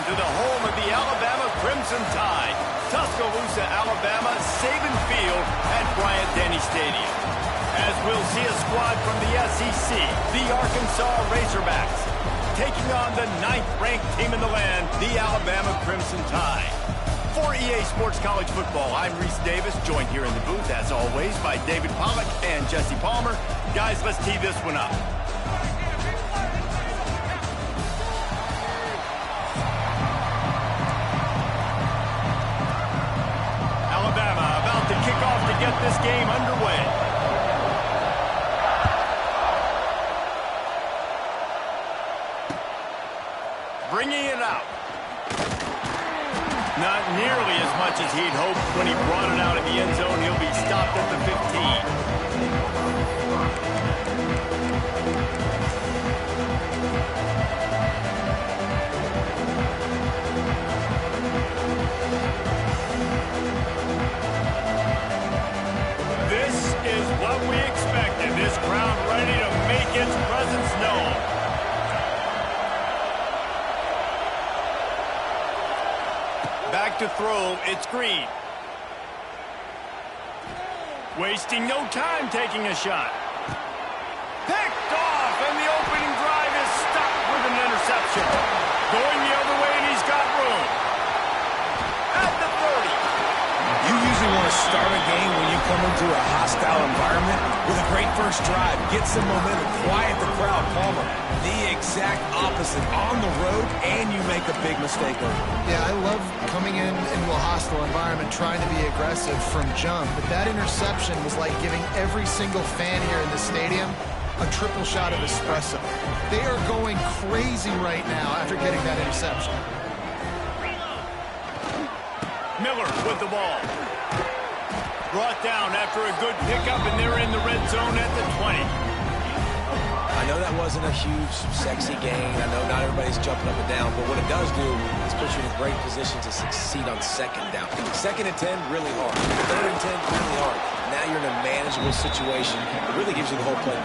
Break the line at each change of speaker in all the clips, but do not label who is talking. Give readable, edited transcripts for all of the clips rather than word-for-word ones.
to the home of the Alabama Crimson Tide, Tuscaloosa, Alabama, Saban Field at Bryant-Denny Stadium. As we'll see a squad from the SEC, the Arkansas Razorbacks, taking on the 9th-ranked team in the land, the Alabama Crimson Tide. For EA Sports College Football, I'm Reese Davis, joined here in the booth, as always, by David Pollack and Jesse Palmer. Guys, let's tee this one up. Alabama about to kick off to get this game underway. Bringing it out. Not nearly as much as he'd hoped when he brought it out of the end zone. He'll be stopped at the 15. This is what we expected. This crowd ready to make its presence known. Back to throw, it's Green. Wasting no time taking a shot. Picked off, and the opening drive is stopped with an interception. Going the other way, and he's got room. At the 30.
You usually want to start a game when you come into a hostile environment with a great first drive. Get some momentum, quiet the crowd. Palmer, the exact opposite. On the road, and you make a big mistake over it.
Yeah, I love coming into a hostile environment, trying to be aggressive from jump. But that interception was like giving every single fan here in the stadium a triple shot of espresso. They are going crazy right now after getting that interception.
Miller with the ball. Brought down after a good pickup, and they're in the red zone at the 20.
I know that wasn't a huge, sexy gain. I know not everybody's jumping up and down, but what it does do is put you in a great position to succeed on second down. Second and 10, really hard. Third and 10, really hard. Now you're in a manageable situation. It really gives you the whole play.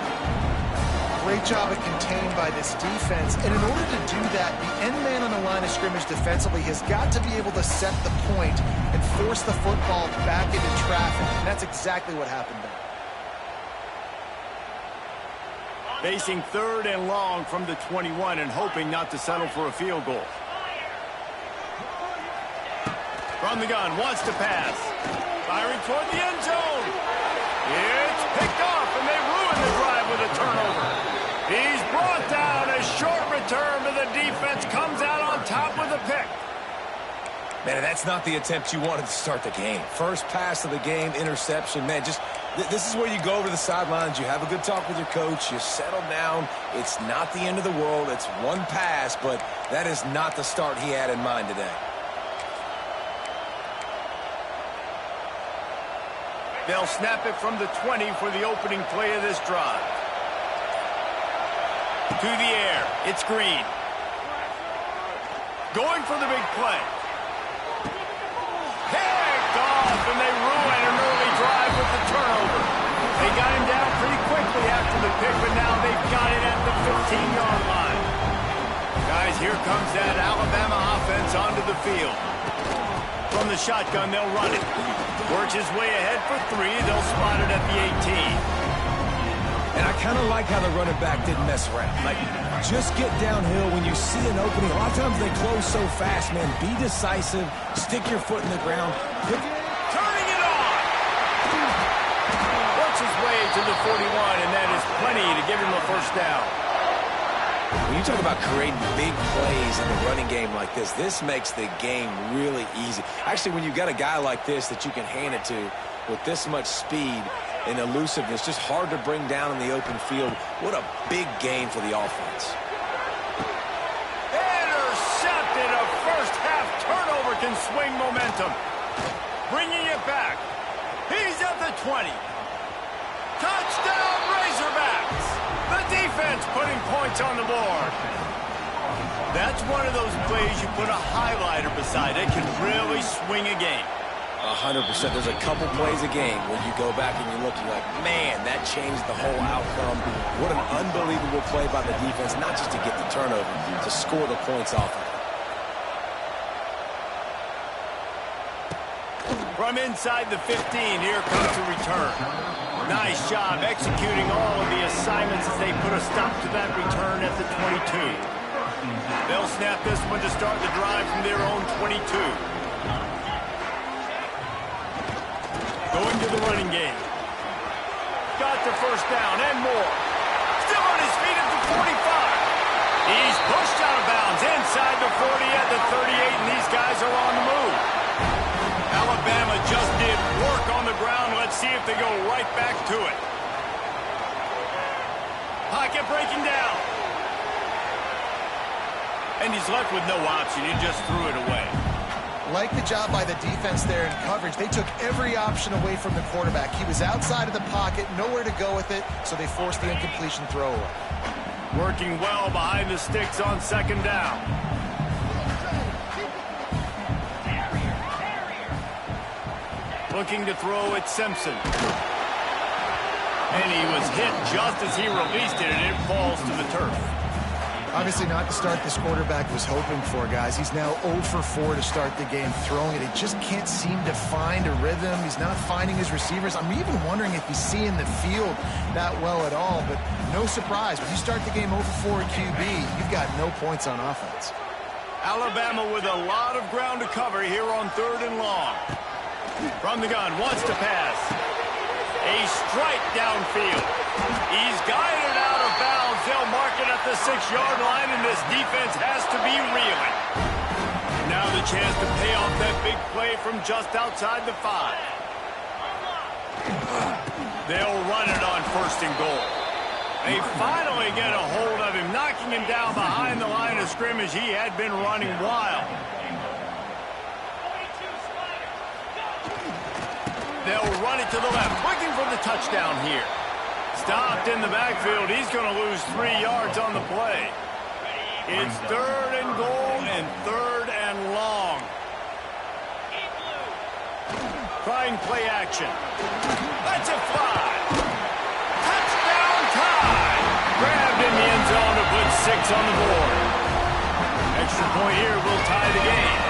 Great job at contained by this defense, and in order to do that, the end man on the line of scrimmage defensively has got to be able to set the point and force the football back into traffic, and that's exactly what happened there.
Facing third and long from the 21 and hoping not to settle for a field goal. From the gun, wants to pass. Firing toward the end zone. It's picked off, and they ruin the drive with a turnover. He's brought down. A short return, but the defense comes out on top with a pick.
Man, that's not the attempt you wanted to start the game. First pass of the game, interception. Man, just this is where you go over the sidelines. You have a good talk with your coach. You settle down. It's not the end of the world. It's one pass, but that is not the start he had in mind today.
They'll snap it from the 20 for the opening play of this drive. To the air, it's Green. Going for the big play. Picked off, and they ruin an early drive with the turnover. They got him down pretty quickly after the pick, but now they've got it at the 15-yard line. Guys, here comes that Alabama offense onto the field. From the shotgun, they'll run it. Works his way ahead for 3. They'll spot it at the 18.
And I kind of like how the running back didn't mess around. Like, just get downhill when you see an opening. A lot of times they close so fast, man. Be decisive. Stick your foot in the ground.
Turning it on! Works his way to the 41, and that is plenty to give him a first down.
When you talk about creating big plays in the running game like this, this makes the game really easy. Actually, when you got a guy like this that you can hand it to with this much speed and elusiveness, just hard to bring down in the open field. What a big game for the offense.
Intercepted. A first-half turnover can swing momentum. Bringing it back. He's at the 20. Touchdown, Razorbacks. The defense putting points on the board. That's one of those plays you put a highlighter beside it, can really swing a game.
100%. There's a couple plays a game when you go back and you look, you're like, man, that changed the whole outcome. What an unbelievable play by the defense, not just to get the turnover, to score the points off of it.
From inside the 15, here comes the return. Nice job executing all of the assignments as they put a stop to that return at the 22. They'll snap this one to start the drive from their own 22. Going to the running game. Got the first down and more. Still on his feet at the 45. He's pushed out of bounds inside the 40 at the 38, and these guys are on the move. Alabama just did work on the ground. Let's see if they go right back to it. Pocket breaking down. And he's left with no option. He just threw it away.
Like the job by the defense there in coverage. They took every option away from the quarterback. He was outside of the pocket, nowhere to go with it, so they forced the incompletion throw away.
Working well behind the sticks on second down. Looking to throw at Simpson. And he was hit just as he released it, and it falls to the turf.
Obviously not the start this quarterback was hoping for, guys. He's now 0 for 4 to start the game throwing it. He just can't seem to find a rhythm. He's not finding his receivers. I'm even wondering if he's seeing the field that well at all, but no surprise. When you start the game 0 for 4 at QB, you've got no points on offense.
Alabama with a lot of ground to cover here on 3rd and long. From the gun, wants to pass. A strike downfield. He's guided out of bounds. They'll mark it at the 6-yard line, and this defense has to be reeling. Now the chance to pay off that big play from just outside the 5. They'll run it on 1st and goal. They finally get a hold of him, knocking him down behind the line of scrimmage. He had been running wild. They'll run it to the left, looking for the touchdown here. Stopped in the backfield. He's going to lose 3 yards on the play. It's 3rd and goal and 3rd and long. Trying play action. That's a fly. Touchdown time. Grabbed in the end zone to put 6 on the board. Extra point here will tie the game.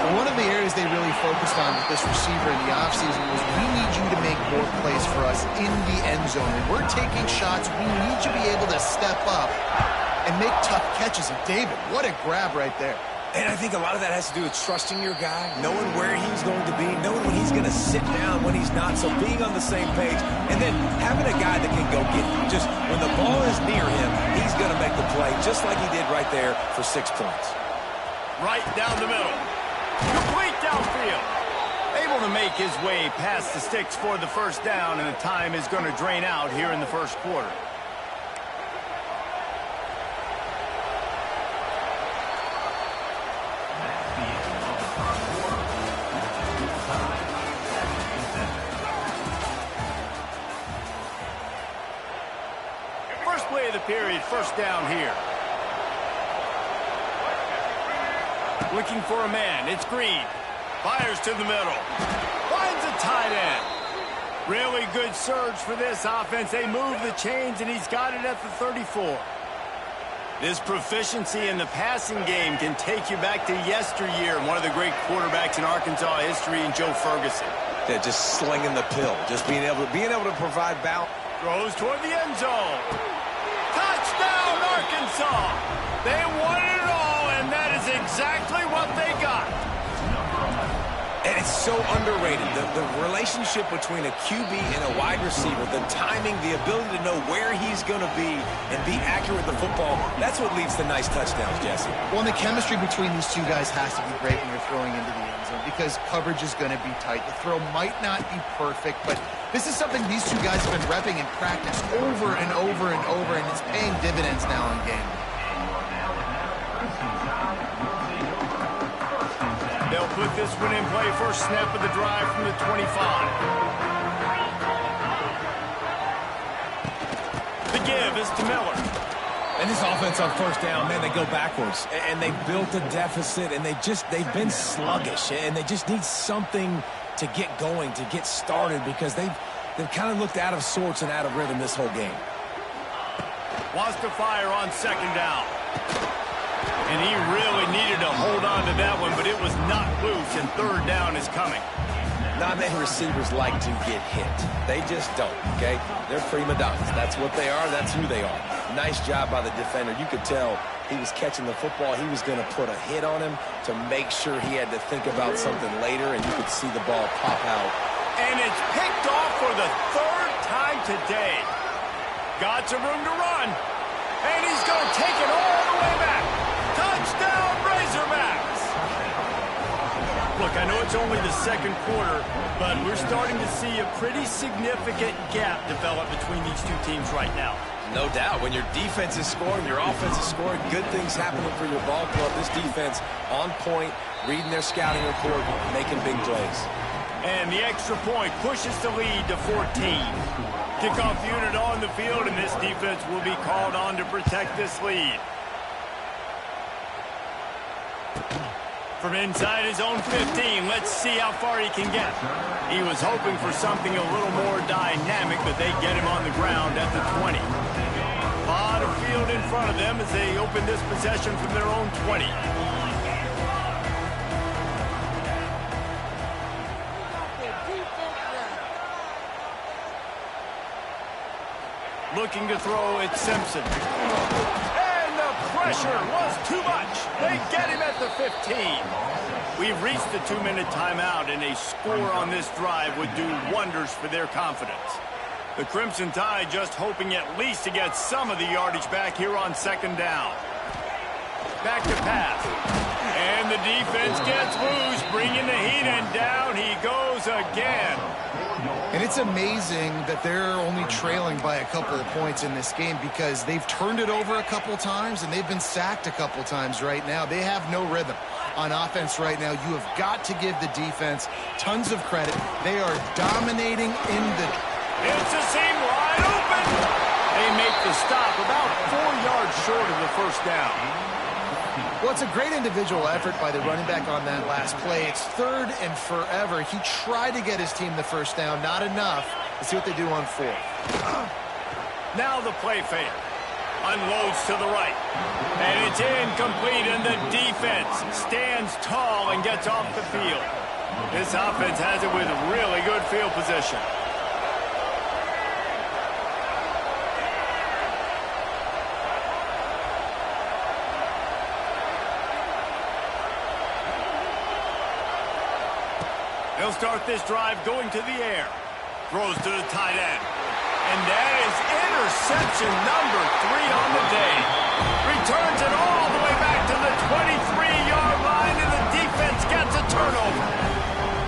One of the areas they really focused on with this receiver in the offseason was, we need you to make more plays for us in the end zone. When we're taking shots, we need you to be able to step up and make tough catches. And David, what a grab right there.
And I think a lot of that has to do with trusting your guy, knowing where he's going to be, knowing when he's going to sit down, when he's not, so being on the same page, and then having a guy that can go get him. Just when the ball is near him, he's going to make the play, just like he did right there for 6 points.
Right down the middle. Complete downfield. Able to make his way past the sticks for the first down, and the time is going to drain out here in the first quarter. First play of the period, first down here. Looking for a man. It's Green. Fires to the middle. Finds a tight end. Really good surge for this offense. They move the chains, and he's got it at the 34. This proficiency in the passing game can take you back to yesteryear, and one of the great quarterbacks in Arkansas history, in Joe Ferguson.
Yeah, just slinging the pill, just being able to provide balance.
Throws toward the end zone. Touchdown, Arkansas. They won it all, and that is exactly what they got.
And it's so underrated. The relationship between a QB and a wide receiver, the timing, the ability to know where he's going to be and be accurate with the football, that's what leads to nice touchdowns, Jesse.
Well, and the chemistry between these two guys has to be great when you're throwing into the end zone, because coverage is going to be tight. The throw might not be perfect, but this is something these two guys have been repping in practice over and over and over, and it's paying dividends now in game.
They'll put this one in play. First snap of the drive from the 25. The give is to Miller.
And this offense on first down, man, they go backwards. And they built a deficit, and they've been sluggish. And they just need something to get going, to get started, because they've kind of looked out of sorts and out of rhythm this whole game.
Wants to fire on second down. And he really needed to hold on to that one, but it was knocked loose, and third down is coming.
Not many receivers like to get hit. They just don't, okay? They're prima donnas. That's what they are. That's who they are. Nice job by the defender. You could tell he was catching the football. He was going to put a hit on him to make sure he had to think about something later, and you could see the ball pop out.
And it's picked off for the third time today. Got some room to run. And he's going to take it all the way back. Touchdown, Razorbacks! Look, I know it's only the second quarter, but we're starting to see a pretty significant gap develop between these two teams right now.
No doubt. When your defense is scoring, your offense is scoring, good things happening for your ball club. This defense on point, reading their scouting report, making big plays.
And the extra point pushes the lead to 14. Kickoff unit on the field, and this defense will be called on to protect this lead. From inside his own 15, let's see how far he can get. He was hoping for something a little more dynamic, but they get him on the ground at the 20. A lot of field in front of them as they open this possession from their own 20. Looking to throw, it's Simpson. And the pressure was too much. They get him at the 15. We've reached the 2-minute timeout, and a score on this drive would do wonders for their confidence. The Crimson Tide just hoping at least to get some of the yardage back here on second down. Back to pass. And the defense gets loose, bringing the heat, and down he goes again.
And it's amazing that they're only trailing by a couple of points in this game because they've turned it over a couple times and they've been sacked a couple times right now. They have no rhythm on offense right now. You have got to give the defense tons of credit. They are dominating in the...
It's a seam wide open. They make the stop about 4 yards short of the first down.
Well, it's a great individual effort by the running back on that last play. It's third and forever. He tried to get his team the first down. Not enough. Let's see what they do on fourth.
Now the play fake. Unloads to the right. And it's incomplete, and the defense stands tall and gets off the field. This offense has it with really good field position. He'll start this drive going to the air. Throws to the tight end. And that is interception number 3 on the day. Returns it all the way back to the 23-yard line, and the defense gets a turnover.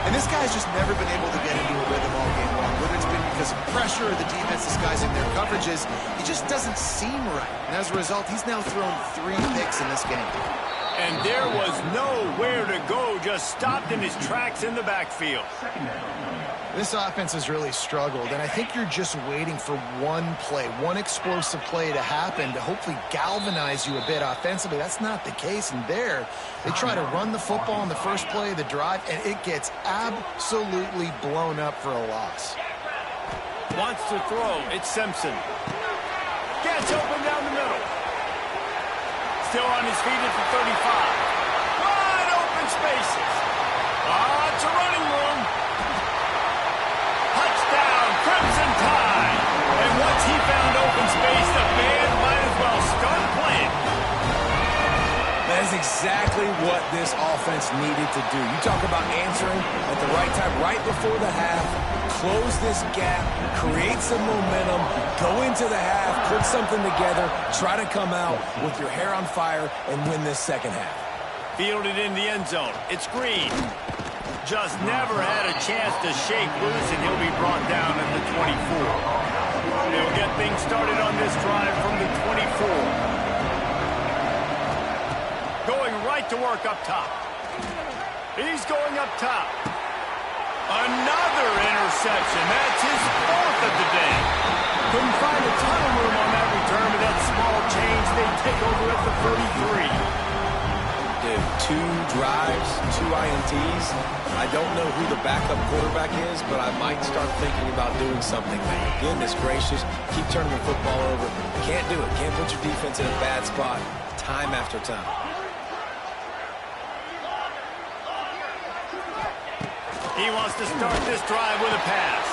And this guy's just never been able to get into a rhythm all game long. Whether it's been because of pressure or the defense disguising their coverages, he just doesn't seem right. And as a result, he's now thrown 3 picks in this game.
And there was nowhere to go, just stopped in his tracks in the backfield.
This offense has really struggled, and I think you're just waiting for one play, one explosive play to happen to hopefully galvanize you a bit offensively. That's not the case, and there, they try to run the football in the first play of the drive, and it gets absolutely blown up for a loss.
Wants to throw, it's Simpson. Gets open down the middle. Still on his feet at the 35. Wide open spaces. Lots of running room. Touchdown, Crimson Tide. And once he found open space, the band might as well start playing.
That is exactly what this offense needed to do. You talk about answering at the right time, right before the half, close this gap, create some momentum, go into the half, put something together, try to come out with your hair on fire and win this second half.
Fielded in the end zone. It's Green. Just never had a chance to shake loose, and he'll be brought down at the 24. They'll get things started on this drive from the 24. Going right to work up top. He's going up top. Another interception. That's his 4th of the day. Couldn't find a ton of room on that return, but that small change, they take over at the 33.
Dude, 2 drives, 2 INTs. I don't know who the backup quarterback is, but I might start thinking about doing something there. Goodness gracious, keep turning the football over. Can't do it. Can't put your defense in a bad spot time after time.
He wants to start this drive with a pass.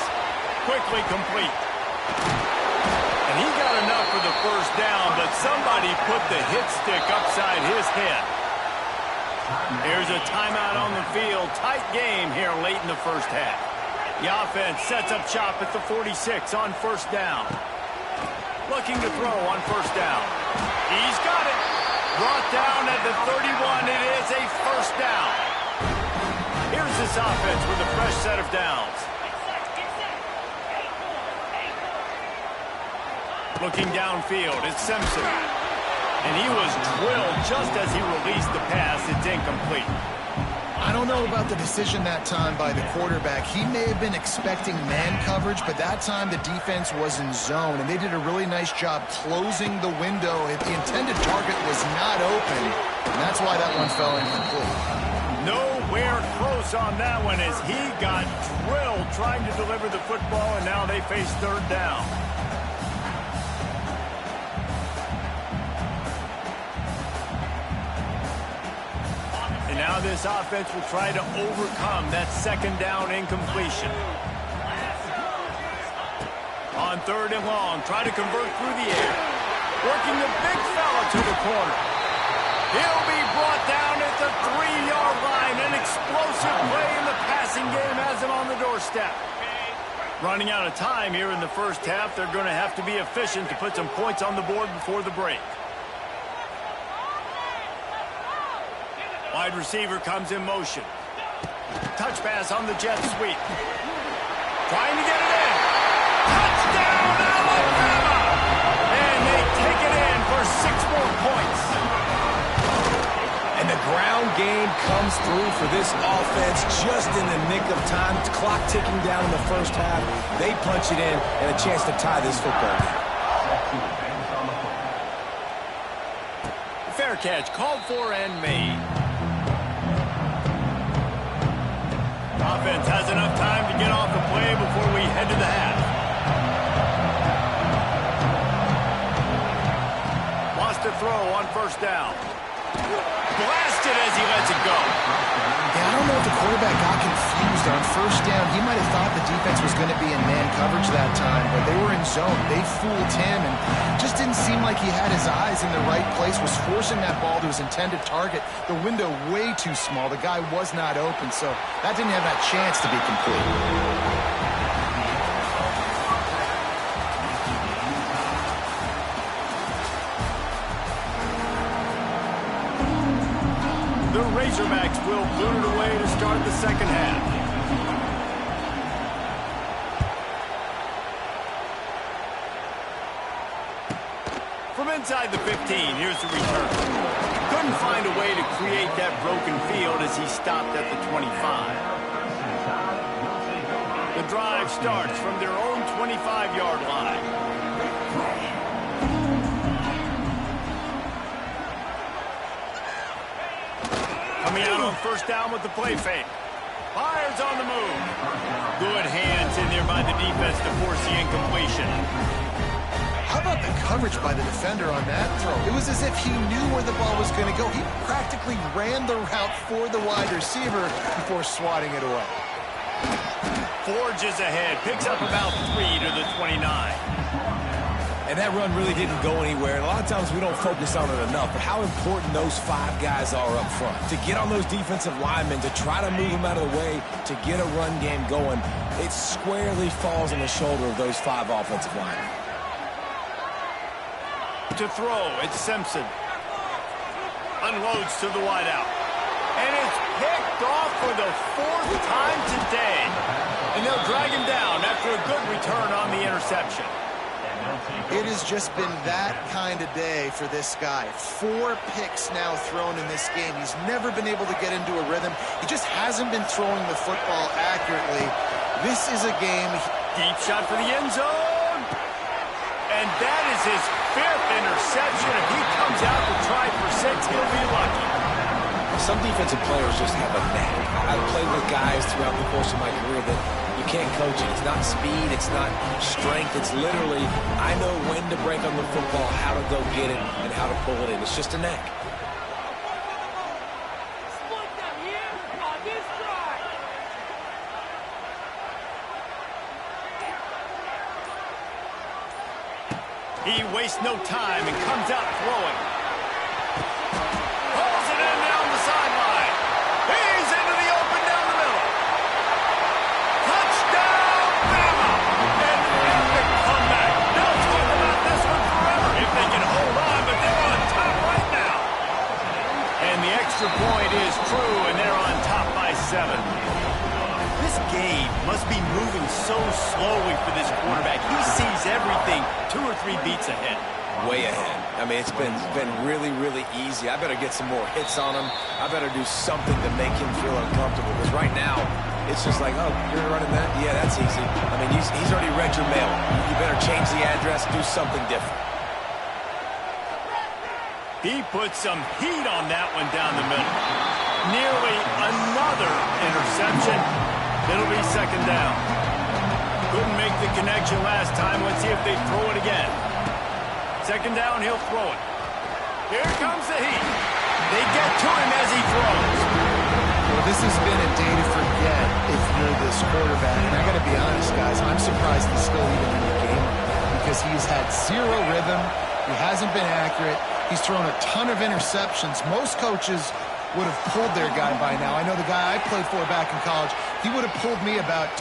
Quickly complete. And he got enough for the first down, but somebody put the hit stick upside his head. Here's a timeout on the field. Tight game here late in the first half. The offense sets up shop at the 46 on first down. Looking to throw on first down. He's got it. Brought down at the 31. It is a first down. Here's this offense with a fresh set of downs. Looking downfield, it's Simpson. And he was drilled just as he released the pass. It's incomplete.
I don't know about the decision that time by the quarterback. He may have been expecting man coverage, but that time the defense was in zone, and they did a really nice job closing the window. The intended target was not open, and that's why that one fell incomplete.
Nowhere close on that one as he got drilled trying to deliver the football, and now they face third down. Now this offense will try to overcome that second down incompletion. On third and long, try to convert through the air. Working the big fella to the corner. He'll be brought down at the 3-yard line. An explosive play in the passing game has him on the doorstep. Running out of time here in the first half. They're going to have to be efficient to put some points on the board before the break. Wide receiver comes in motion. Touch pass on the jet sweep. Trying to get it in. Touchdown, Alabama! And they take it in for 6 more points.
And the ground game comes through for this offense just in the nick of time. Clock ticking down in the first half. They punch it in and a chance to tie this football game.
Fair catch called for and made. Offense has enough time to get off the play before we head to the half. Wants to throw on first down. Blasted as he lets it go.
Yeah, I don't know if the quarterback got confused on first down. He might have thought the defense was going to be in man coverage that time, but they were in zone. They fooled him and just didn't seem like he had his eyes in the right place, was forcing that ball to his intended target. The window way too small. The guy was not open, so that didn't have that chance to be complete.
The Razorbacks will boot it away to start the second half. From inside the 15, here's the return. Couldn't find a way to create that broken field as he stopped at the 25. The drive starts from their own 25-yard line. Coming out on first down with the play fake. Fires on the move. Good hands in there by the defense to force the incompletion.
How about the coverage by the defender on that throw? It was as if he knew where the ball was going to go. He practically ran the route for the wide receiver before swatting it away.
Forges ahead. Picks up about 3 to the 29.
And that run really didn't go anywhere. And a lot of times we don't focus on it enough, but how important those 5 guys are up front. To get on those defensive linemen, to try to move them out of the way, to get a run game going, it squarely falls on the shoulder of those 5 offensive linemen.
To throw, it's Simpson. Unloads to the wideout. And it's picked off for the 4th time today. And they'll drag him down after a good return on the interception.
It has just been that kind of day for this guy. 4 picks now thrown in this game. He's never been able to get into a rhythm. He just hasn't been throwing the football accurately. This is a game.
Deep shot for the end zone. And that is his 5th interception. If he comes out to try for 6, he'll be lucky.
Some defensive players just have a knack. I've played with guys throughout the course of my career that you can't coach it. It's not speed, it's not strength. It's literally, I know when to break on the football, how to go get it, and how to pull it in. It's just a knack.
He wastes no time and comes out throwing. Pulls it in down the sideline. He's into the open down the middle. Touchdown, Bama! An epic comeback. They'll talk about this one forever if they can hold on, but they're on top right now. And the extra point is true, and they're on top by 7. This game must be moving so slowly for this quarterback. He sees everything 2 or 3 beats ahead.
Way ahead. I mean, it's been really, really easy. I better get some more hits on him. I better do something to make him feel uncomfortable. Because right now, it's just like, oh, you're running that? Yeah, that's easy. I mean, he's already read your mail. You better change the address, do something different.
He put some heat on that one down the middle. Nearly another interception. It'll be 2nd down. Couldn't make the connection last time. Let's see if they throw it again. 2nd down, he'll throw it. Here comes the heat. They get to him as he throws.
Well, this has been a day to forget if you're this quarterback. And I got to be honest, guys, I'm surprised he's still even in the game because he's had 0 rhythm. He hasn't been accurate. He's thrown a ton of interceptions. Most coaches would have pulled their guy by now. I know the guy I played for back in college, he would have pulled me about.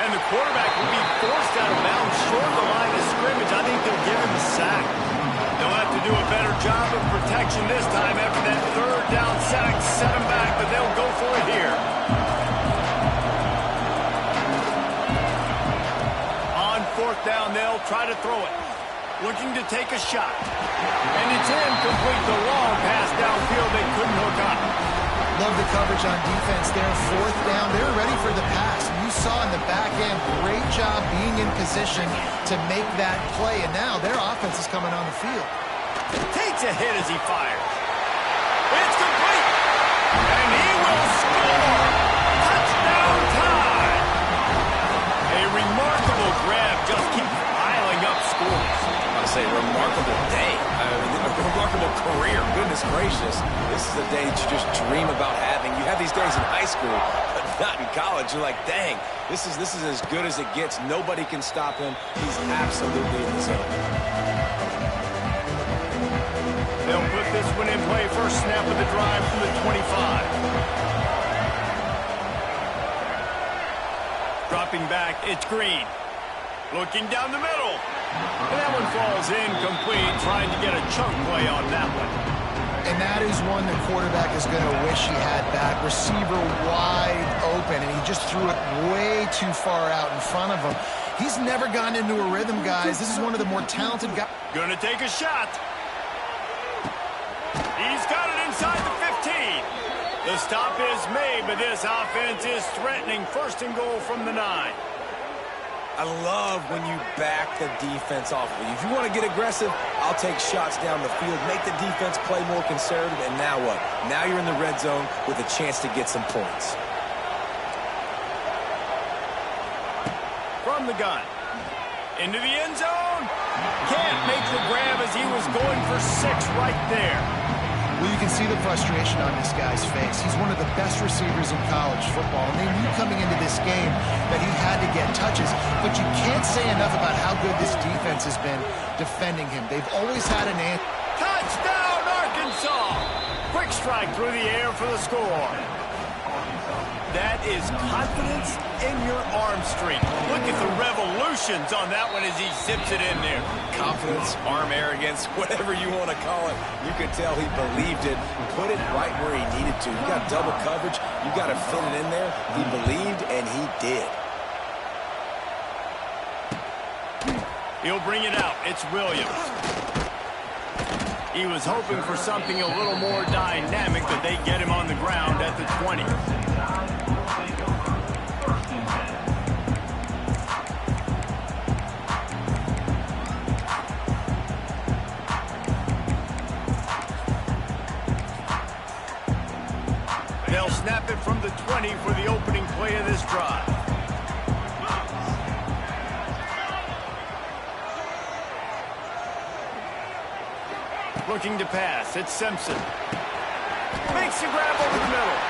And the quarterback will be forced out of bounds short of the line of scrimmage. I think they'll give him a sack. They'll have to do a better job of protection this time after that 3rd down sack. Set him back, but they'll go for it here. On 4th down, they'll try to throw it. Looking to take a shot. And it's incomplete. The long pass downfield. They couldn't hook up.
Love the coverage on defense there. 4th down. They were ready for the pass. You saw in the back end, great job being in position to make that play. And now their offense is coming on the field.
Takes a hit as he fires. It's complete. And he will score. Touchdown time. A remarkable grab. Just keeps piling up scores.
I say remarkable day. A remarkable career. Goodness gracious. This is a day that you just dream about having. You have these days in high school, but not in college. You're like, dang, this is as good as it gets. Nobody can stop him. He's absolutely in the zone.
They'll put this one in play. First snap of the drive from the 25. Dropping back, it's Green. Looking down the middle. And that one falls incomplete, trying to get a chunk play on that one.
And that is one the quarterback is going to wish he had back. Receiver wide open, and he just threw it way too far out in front of him. He's never gotten into a rhythm, guys. This is one of the more talented guys.
Gonna take a shot. He's got it inside the 15. The stop is made, but this offense is threatening. 1st and goal from the 9.
I love when you back the defense off of you. If you want to get aggressive, I'll take shots down the field, make the defense play more conservative, and now what? Now you're in the red zone with a chance to get some points.
From the gun. Into the end zone. Can't make the grab as he was going for 6 right there.
Well, you can see the frustration on this guy's face. He's one of the best receivers in college football, and they knew coming into this game that he had to get touches, but you can't say enough about how good this defense has been defending him. They've always had an answer.
Touchdown, Arkansas! Quick strike through the air for the score. That is confidence in your arm strength. Look at the revolutions on that one as he zips it in there.
Confidence, arm arrogance, whatever you want to call it. You could tell he believed it. Put it right where he needed to. You got double coverage. You got to fit it in there. He believed, and he did.
He'll bring it out. It's Williams. He was hoping for something a little more dynamic, but they get him on the ground at the 20. They'll snap it from the 20 for the opening play of this drive. Looking to pass. It's Simpson. Makes the grab over the middle.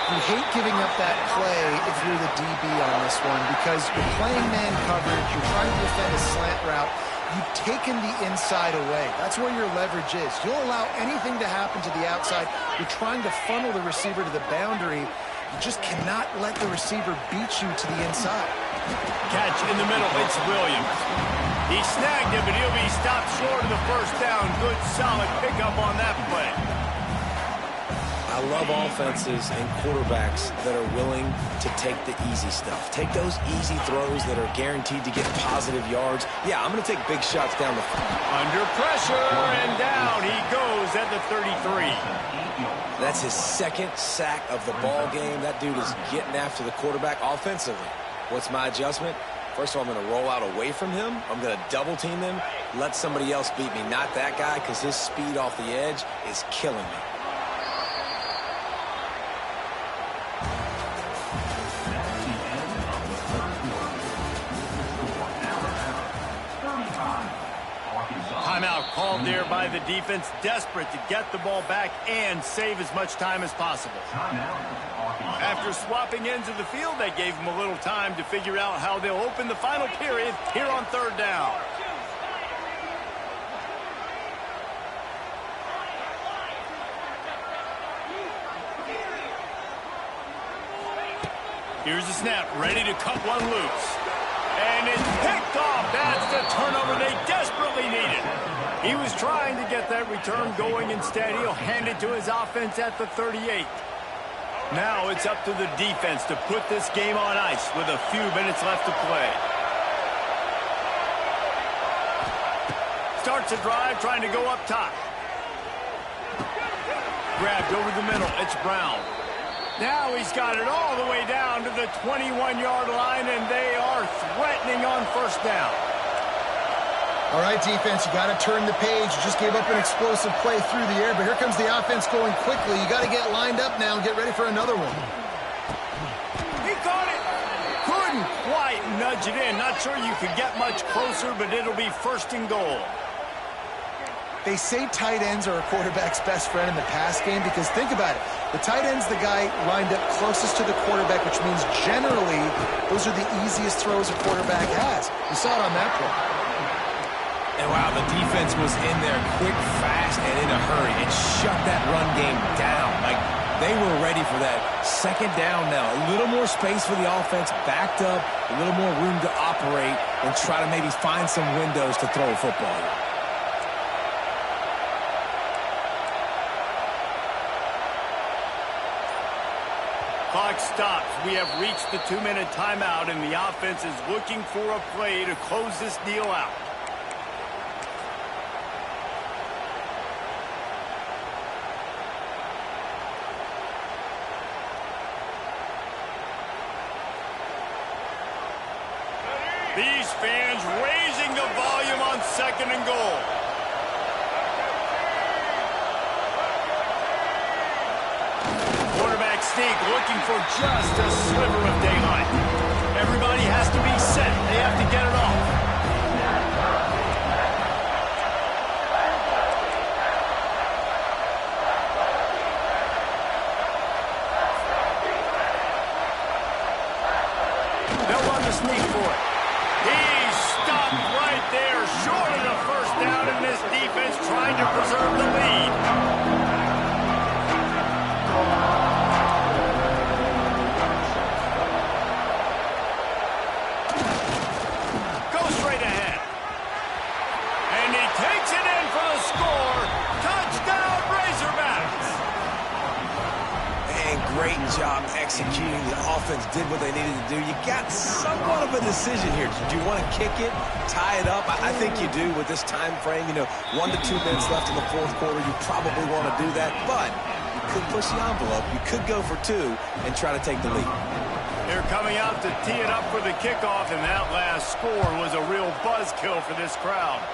You hate giving up that play if you're the DB on this one because you're playing man coverage, you're trying to defend a slant route, you've taken the inside away. That's where your leverage is. You'll allow anything to happen to the outside. You're trying to funnel the receiver to the boundary. You just cannot let the receiver beat you to the inside.
Catch in the middle. It's Williams. He snagged it, but he'll be stopped short of the first down. Good, solid pickup on that play.
I love offenses and quarterbacks that are willing to take the easy stuff. Take those easy throws that are guaranteed to get positive yards. Yeah, I'm going to take big shots down the field.
Under pressure, and down he goes at the 33.
That's his second sack of the ball game. That dude is getting after the quarterback offensively. What's my adjustment? First of all, I'm going to roll out away from him. I'm going to double team him, let somebody else beat me, not that guy, because his speed off the edge is killing me.
Timeout called there by the defense, desperate to get the ball back and save as much time as possible. After swapping ends of the field, they gave them a little time to figure out how they'll open the final period here on third down. Here's the snap, ready to cut one loose. And it's picked off. That's the turnover they desperately needed. He was trying to get that return going. Instead, he'll hand it to his offense at the 38. Now it's up to the defense to put this game on ice with a few minutes left to play. Starts a drive, trying to go up top. Grabbed over the middle. It's Brown. Now he's got it all the way down to the 21-yard line, and they are threatening on first down.
All right, defense, you got to turn the page. You just gave up an explosive play through the air, but here comes the offense going quickly. You got to get lined up now and get ready for another one.
He caught it. Couldn't quite nudge it in. Not sure you could get much closer, but it'll be first and goal.
They say tight ends are a quarterback's best friend in the pass game because think about it. The tight end's the guy lined up closest to the quarterback, which means generally those are the easiest throws a quarterback has. You saw it on that play.
And wow, the defense was in there quick, fast, and in a hurry and shut that run game down. Like, they were ready for that. Second down now. A little more space for the offense, backed up, a little more room to operate and try to maybe find some windows to throw a football.
Clock stops. We have reached the 2-minute timeout, and the offense is looking for a play to close this deal out. These fans raising the volume on second and goal. Quarterback sneak looking for just a sliver of daylight. Everybody has to be set. They have to get it off. They'll run the sneak for it. He's stopped right there, short of the first down, and this defense trying to preserve the lead.
Great job executing. The offense did what they needed to do. You got somewhat of a decision here. Do you want to kick it, tie it up? I think you do with this time frame. 1 to 2 minutes left in the fourth quarter. You probably want to do that, but you could push the envelope. You could go for 2 and try to take the lead.
They're coming out to tee it up for the kickoff, and that last score was a real buzzkill for this crowd.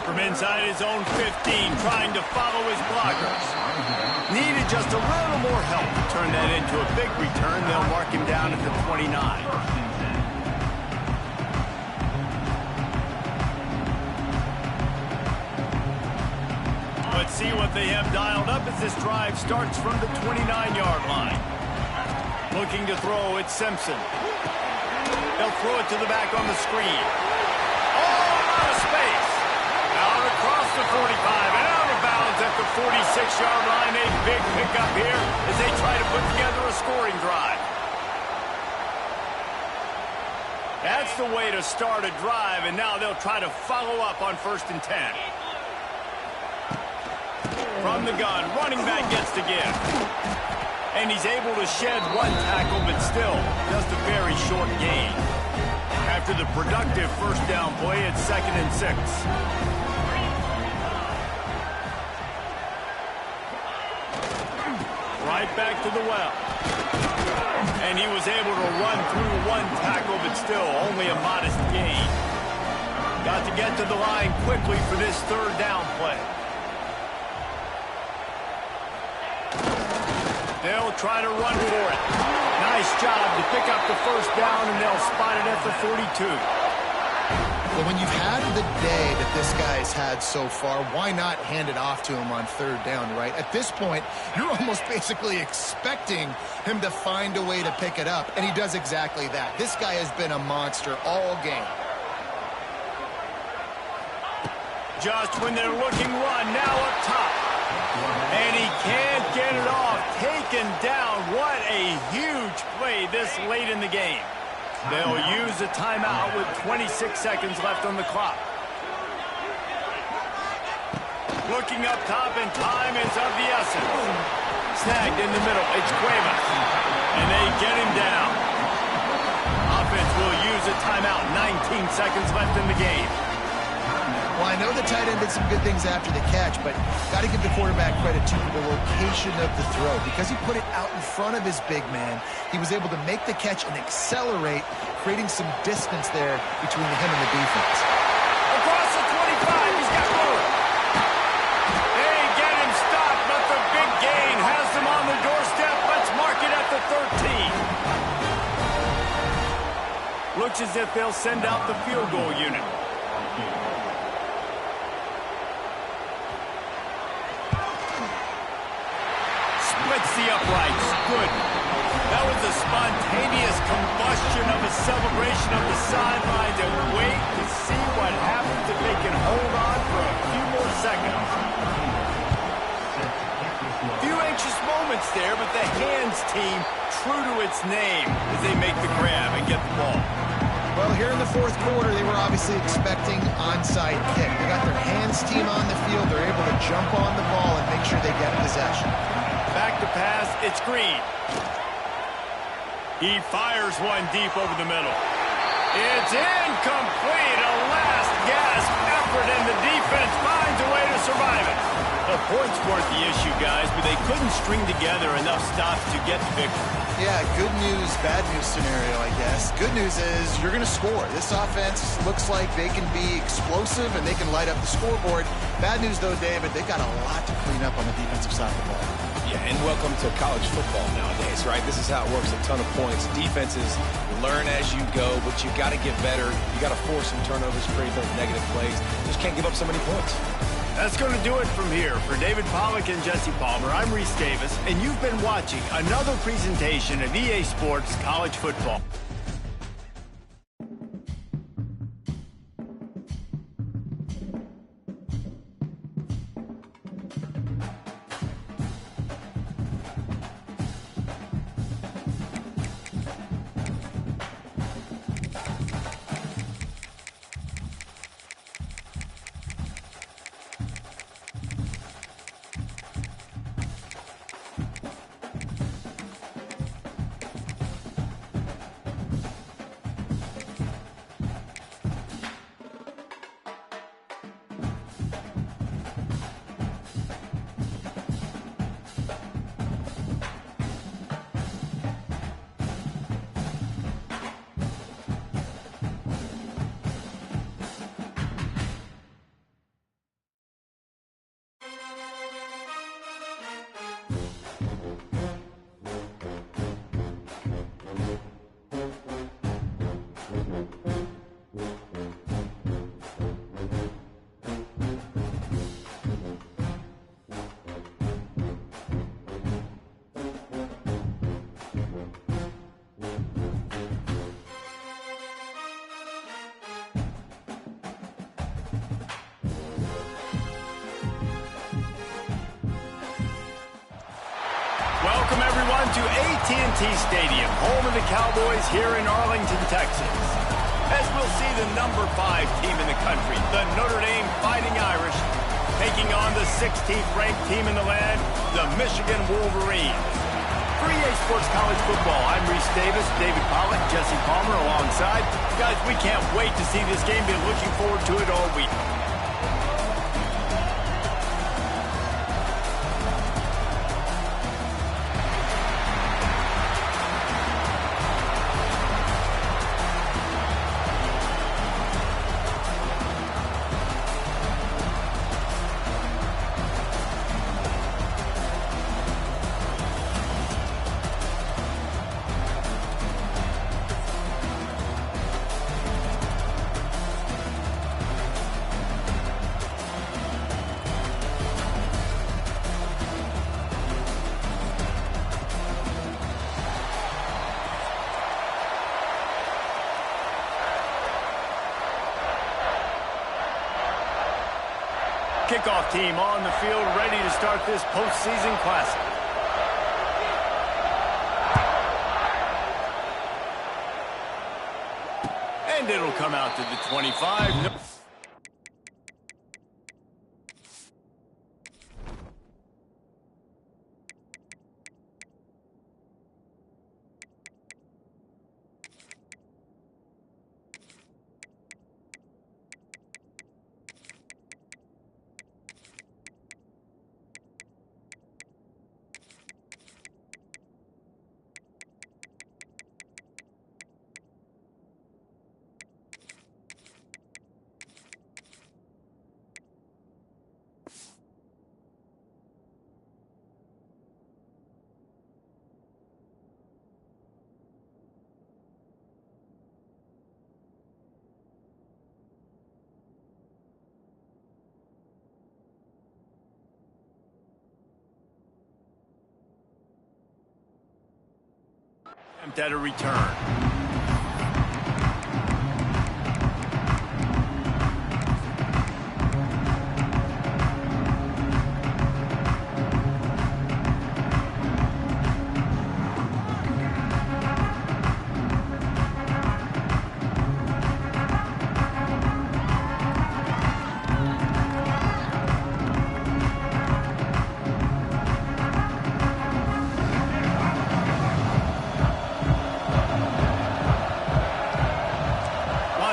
From inside his own 15, trying to follow his blockers. Needed just a little more help to turn that into a big return. They'll mark him down at the 29. Let's see what they have dialed up as this drive starts from the 29-yard line. Looking to throw, it's Simpson. They'll throw it to the back on the screen. out of space. Out across the 45 and out of bounds at the 46-yard line. A big pickup here as they try to put together a scoring drive. That's the way to start a drive, and now they'll try to follow up on 1st and 10. From the gun, running back gets the give. And he's able to shed one tackle, but still just a very short gain. After the productive first down play, it's 2nd and 6. Right back to the well. And he was able to run through one tackle, but still only a modest gain. Got to get to the line quickly for this 3rd down play. They'll try to run for it. Nice job to pick up the 1st down, and they'll spot it at the 42.
Well, when you've had the day that this guy's had so far, why not hand it off to him on 3rd down, right? At this point, you're almost basically expecting him to find a way to pick it up, and he does exactly that. This guy has been a monster all game.
Just when they're looking run, now up top. And he can't get it off. Taken down. What a huge play this late in the game. They'll use a timeout with 26 seconds left on the clock. Looking up top, and time is of the essence. Snagged in the middle. It's Cuevas. And they get him down. Offense will use a timeout. 19 seconds left in the game.
Well, I know the tight end did some good things after the catch, but got to give the quarterback credit to the location of the throw. Because he put it out in front of his big man, he was able to make the catch and accelerate, creating some distance there between him and the defense.
Across the 25, he's got room. They get him stopped, but the big gain has them on the doorstep. Let's mark it at the 13. Looks as if they'll send out the field goal unit. Splits the uprights. Good. That was a spontaneous combustion of a celebration of the sidelines, and wait to see what happens if they can hold on for a few more seconds. Few anxious moments there, but the hands team true to its name as they make the grab and get the ball.
Well, here in the 4th quarter, they were obviously expecting onside kick. They got their hands team on the field. They're able to jump on the ball and make sure they get possession.
Back to pass, it's Green. He fires one deep over the middle. It's incomplete, a last gasp effort, and the defense finds a way to survive it. The points weren't the issue, guys, but they couldn't string together enough stops to get the victory.
Yeah, good news, bad news scenario, I guess. Good news is you're going to score. This offense looks like they can be explosive and they can light up the scoreboard. Bad news, though, David, they've got a lot to clean up on the defensive side of the ball.
Yeah, and welcome to college football nowadays, right? This is how it works, a ton of points. Defenses learn as you go, but you got to get better. You got to force some turnovers, create those negative plays. Just can't give up so many points.
That's going to do it from here. For David Pollack and Jesse Palmer, I'm Reese Davis, and you've been watching another presentation of EA Sports College Football. Welcome, everyone, to AT&T Stadium, home of the Cowboys here in Arlington, Texas. As we'll see the number 5 team in the country, the Notre Dame Fighting Irish, taking on the 16th ranked team in the land, the Michigan Wolverines. For EA Sports College Football, I'm Reese Davis, David Pollack, Jesse Palmer alongside. Guys, we can't wait to see this game. Been looking forward to it all week. Kickoff team on the field, ready to start this postseason classic. And it'll come out to the 25. Attempt at a return.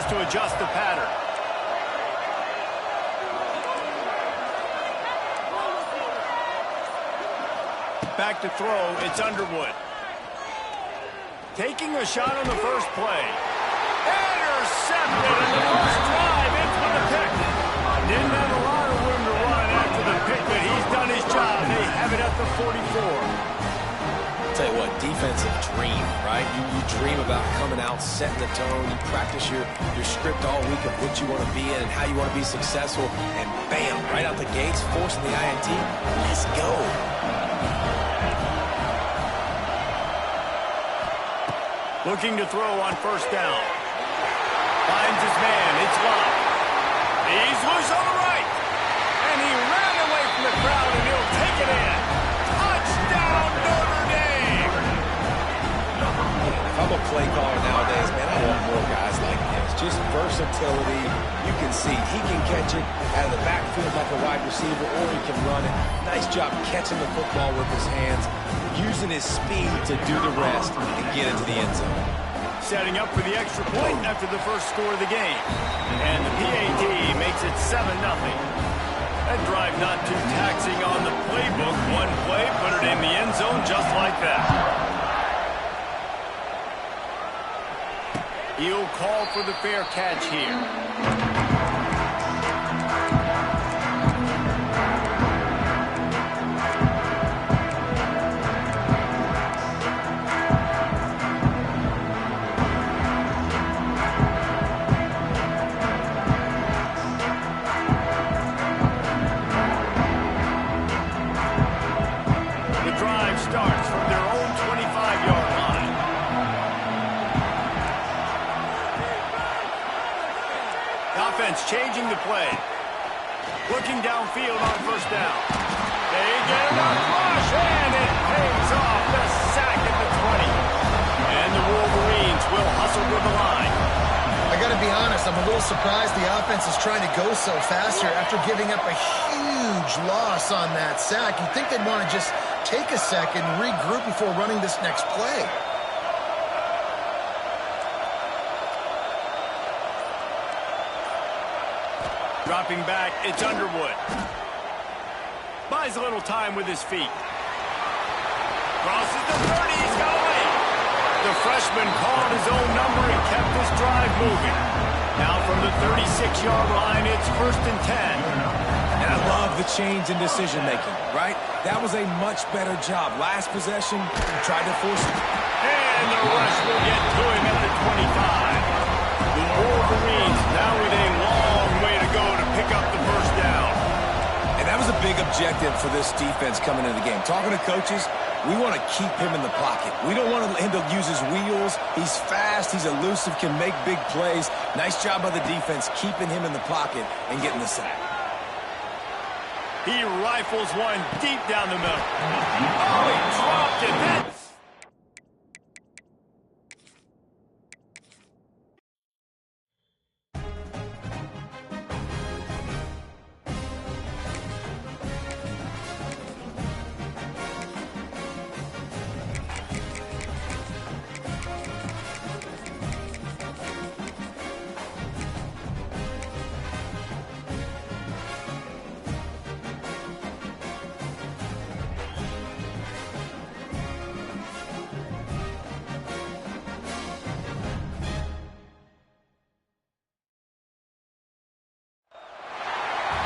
To adjust the pattern. Back to throw, it's Underwood. Taking a shot on the first play. Intercepted in the first drive, in for the pick. Didn't have a lot of room to run after the pick, but he's done his job. They have it at the 44.
Tell you what, defensive dream, right? You dream about coming out, setting the tone. You practice your script all week of what you want to be in and how you want to be successful. And bam, right out the gates, forcing the INT. Let's go.
Looking to throw on first down. Finds his man. It's locked. He's loose on the right. And he ran away from the crowd, and he'll take it in. Touchdown, Notre Dame.
If I'm a play caller nowadays, man, I want more guys like this. Just versatility. You can see he can catch it out of the backfield like a wide receiver, or he can run it. Nice job catching the football with his hands, using his speed to do the rest and get into the end zone.
Setting up for the extra point after the first score of the game. And the PAT makes it 7-0. That drive not too taxing on the playbook. One play, put it in the end zone just like that. He'll call for the fair catch here. Starts from their own 25-yard line. The offense changing the play. Looking downfield on first down. They get it on rush, and it pays off. The sack at the 20. And the Wolverines will hustle to the line.
I got to be honest, I'm a little surprised the offense is trying to go so fast here after giving up a huge loss on that sack. You'd think they'd want to just take a second, regroup before running this next play.
Dropping back, it's Underwood. Buys a little time with his feet. Crosses the 30, he's got away. The freshman called his own number and kept this drive moving. Now from the 36-yard line, it's 1st and 10.
And I love the change in decision-making, right? That was a much better job. Last possession, he tried to force it.
And the rush will get to him at the 25. The Wolverines now with a long way to go to pick up the first down.
And that was a big objective for this defense coming into the game. Talking to coaches, we want to keep him in the pocket. We don't want him to use his wheels. He's fast, he's elusive, can make big plays. Nice job by the defense keeping him in the pocket and getting the sack.
He rifles one deep down the middle. Oh, he dropped it. That's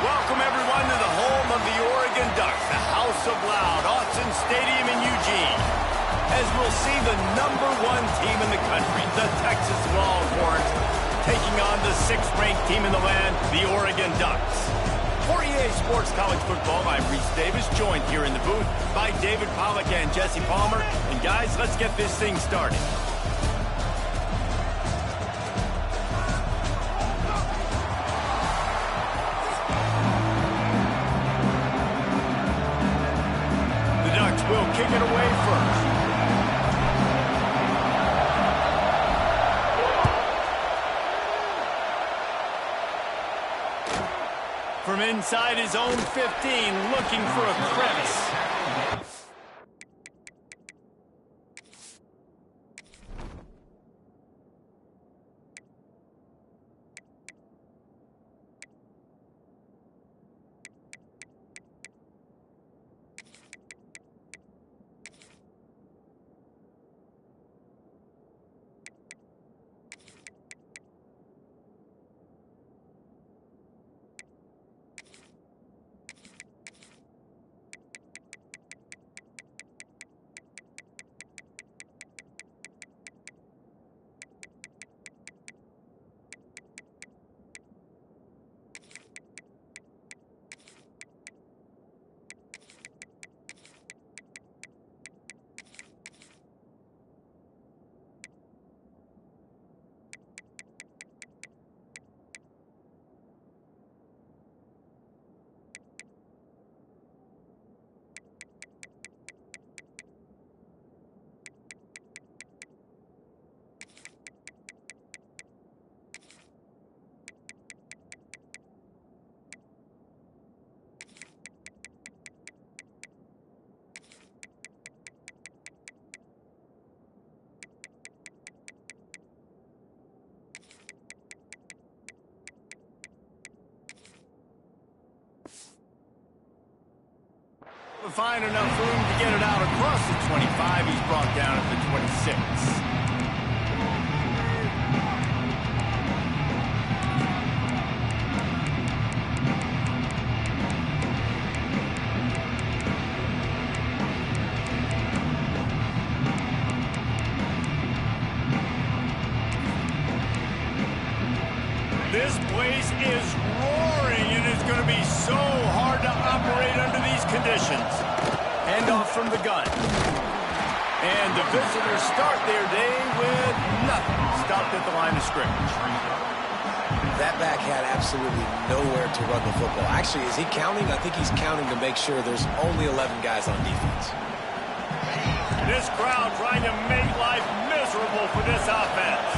welcome, everyone, to the home of the Oregon Ducks, the House of Loud, Autzen Stadium in Eugene. As we'll see the #1 team in the country, the Texas Longhorns, taking on the 6th-ranked team in the land, the Oregon Ducks. For EA Sports College Football, I'm Reese Davis, joined here in the booth by David Pollack and Jesse Palmer. And guys, let's get this thing started. Will kick it away first. From inside his own 15, looking for a crevice. Find enough room to get it out across the 25. He's brought down at the 26. This place is roaring, and it's going to be so hard to operate under these conditions. Handoff from the gun. And the visitors start their day with nothing. Stopped at the line of scrimmage.
That back had absolutely nowhere to run the football. Actually, is he counting? I think he's counting to make sure there's only 11 guys on defense.
This crowd trying to make life miserable for this offense.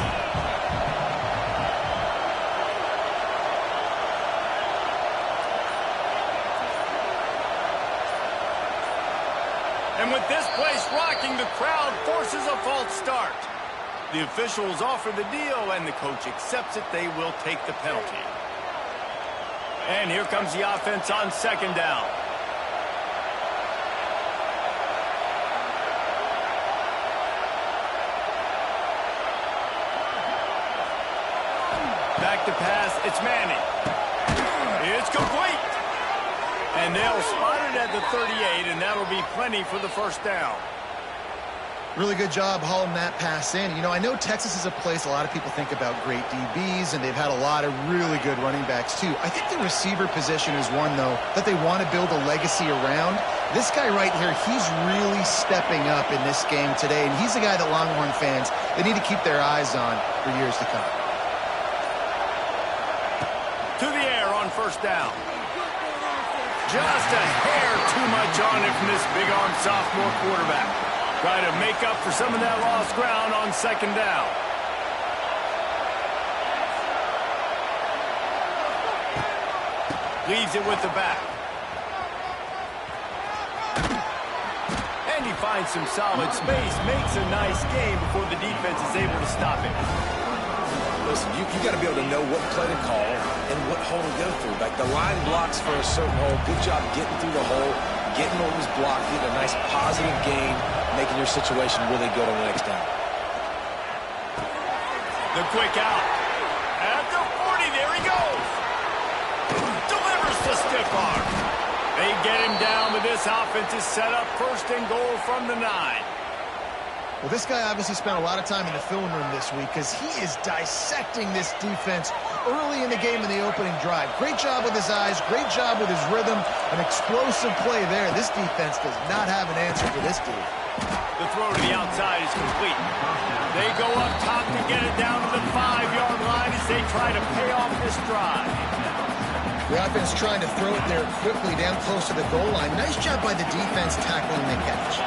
And with this place rocking, the crowd forces a false start. The officials offer the deal, and the coach accepts it. They will take the penalty. And here comes the offense on second down. Back to pass, it's Manning. It's complete. And they'll spot it at the 38, and that'll be plenty for the first down.
Really good job hauling that pass in. You know, I know Texas is a place a lot of people think about great DBs, and they've had a lot of really good running backs, too. I think the receiver position is one, though, that they want to build a legacy around. This guy right here, he's really stepping up in this game today, and he's the guy that Longhorn fans, they need to keep their eyes on for years to come.
To the air on first down. Just a hair too much on it from this big-arm sophomore quarterback. Try to make up for some of that lost ground on second down. Leaves it with the back. And he finds some solid space, makes a nice game before the defense is able to stop him.
Listen, you got to be able to know what play to call and what hole to go through. Like the line blocks for a certain hole. Good job getting through the hole, getting what was blocked, getting a nice positive gain, making your situation really good on the next down.
The quick out. At the 40, there he goes. Delivers the stiff arm. They get him down, but this offense is set up first and goal from the 9.
Well, this guy obviously spent a lot of time in the film room this week because he is dissecting this defense early in the game in the opening drive. Great job with his eyes, great job with his rhythm, an explosive play there. This defense does not have an answer for this dude.
The throw to the outside is complete. They go up top to get it down to the 5-yard line as they try to pay off this drive.
The offense trying to throw it there quickly down close to the goal line. Nice job by the defense tackling the catch.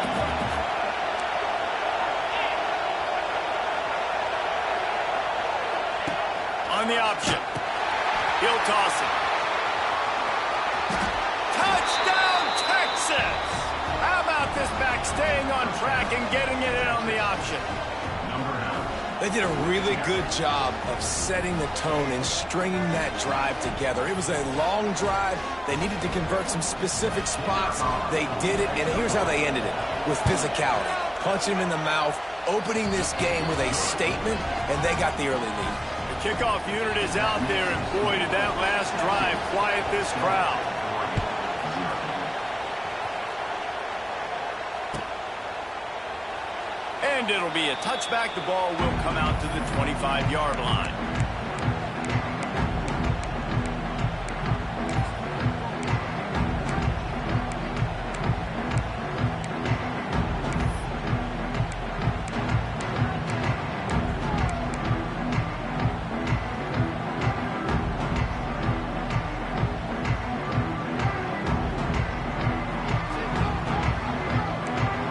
On the option. He'll toss it. Touchdown, Texas! How about this back staying on track and getting it in on the option?
They did a really good job of setting the tone and stringing that drive together. It was a long drive. They needed to convert some specific spots. They did it, and here's how they ended it, with physicality. Punching him in the mouth, opening this game with a statement, and they got the early lead.
The kickoff unit is out there, and boy, did that last drive quiet this crowd. And it'll be a touchback. The ball will come out to the 25-yard line.